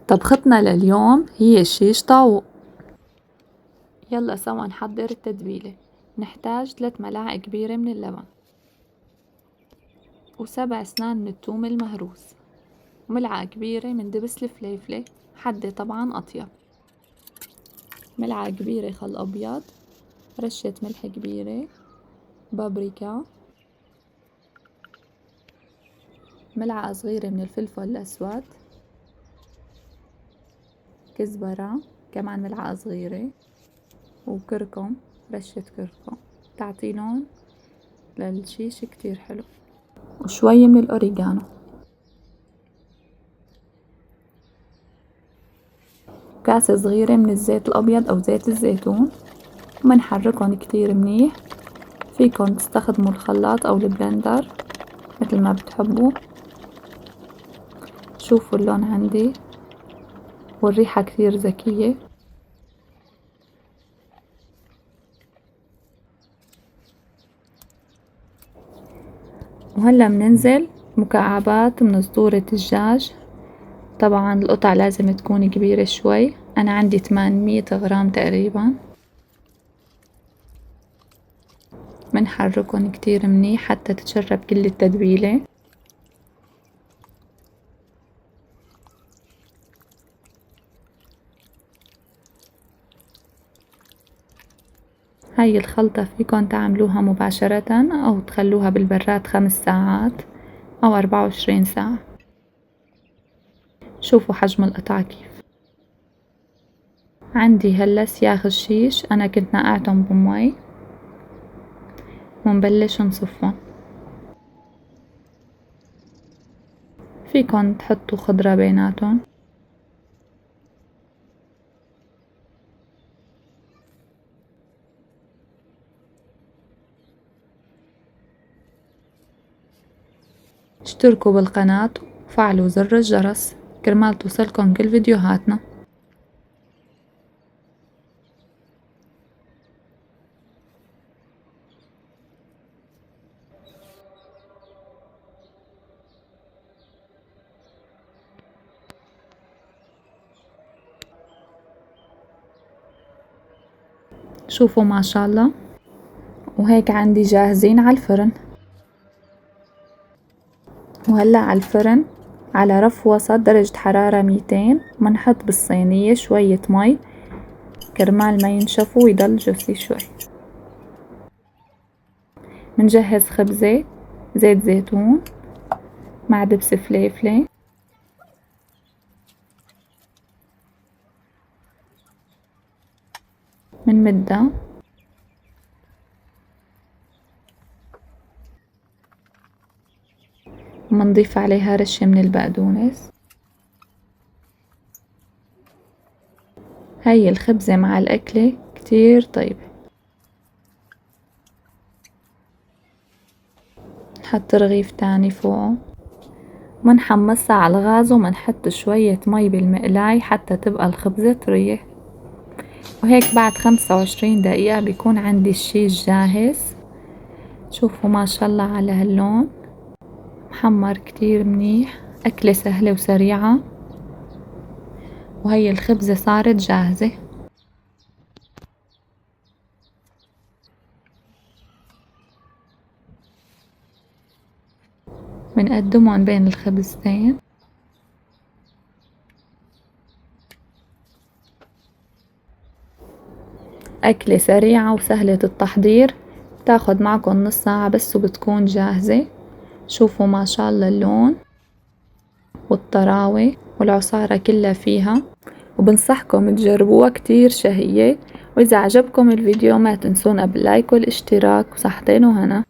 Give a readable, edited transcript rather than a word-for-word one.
طبختنا لليوم هي شيش طاووق. يلا سوا نحضر التتبيلة. نحتاج 3 ملاعق كبيرة من اللبن، و7 أسنان من الثوم المهروس، وملعقة كبيرة من دبس الفليفلة، حدة طبعا أطيب، ملعقة كبيرة خل أبيض، رشة ملح كبيرة، بابريكا، ملعقة صغيرة من الفلفل الأسود، كزبرة كمان ملعقة صغيرة، وكركم، رشة كركم تعطي لون للشيش كتير حلو، وشوي من الأوريجانو. كاسة صغيرة من الزيت الأبيض أو زيت الزيتون، ومنحركن كتير منيح. فيكن تستخدموا الخلاط أو البلندر مثل ما بتحبوا. شوفوا اللون عندي والريحة كتير ذكية. وهلأ مننزل مكعبات من صدور الدجاج. طبعا القطع لازم تكون كبيرة شوي، أنا عندي 800 غرام تقريبا. منحركن كتير منيح حتى تتشرب كل التتبيلة. هاي الخلطة فيكن تعملوها مباشرة أو تخلوها بالبراد 5 ساعات أو 24 ساعة. شوفوا حجم القطعة كيف. عندي هلا سياخ الشيش أنا كنت نقعتهم بمي ونبلش نصفن. فيكن تحطوا خضرة بيناتن. اشتركوا بالقناة وفعلوا زر الجرس كرمال توصلكن كل فيديوهاتنا. شوفوا ما شاء الله. وهيك عندي جاهزين على الفرن. وهلأ على الفرن على رف وسط درجة حرارة 200، ومنحط بالصينية شوية مي كرمال ما ينشفوا ويضل جوسي شوي. منجهز خبزة زيت زيتون مع دبس فليفلة، منمدها ومنضيف عليها رشة من البقدونس. هاي الخبزة مع الأكلة كتير طيبة. نحط رغيف تاني فوقه، منحمصها على الغاز ومنحط شوية مي بالمقلاي حتى تبقى الخبزة طرية. وهيك بعد 25 دقيقة بيكون عندي الشيش جاهز. شوفوا ما شاء الله على هاللون، محمر كتير منيح. أكلة سهلة وسريعة. وهي الخبزة صارت جاهزة. بنقدمهم بين الخبزتين. أكلة سريعة وسهلة التحضير، بتاخد معكم نص ساعة بس وبتكون جاهزة. شوفوا ما شاء الله اللون والطراوة والعصارة كلها فيها، وبنصحكم تجربوها كتير شهية. وإذا عجبكم الفيديو ما تنسونا باللايك والاشتراك، وصحتين وهنا.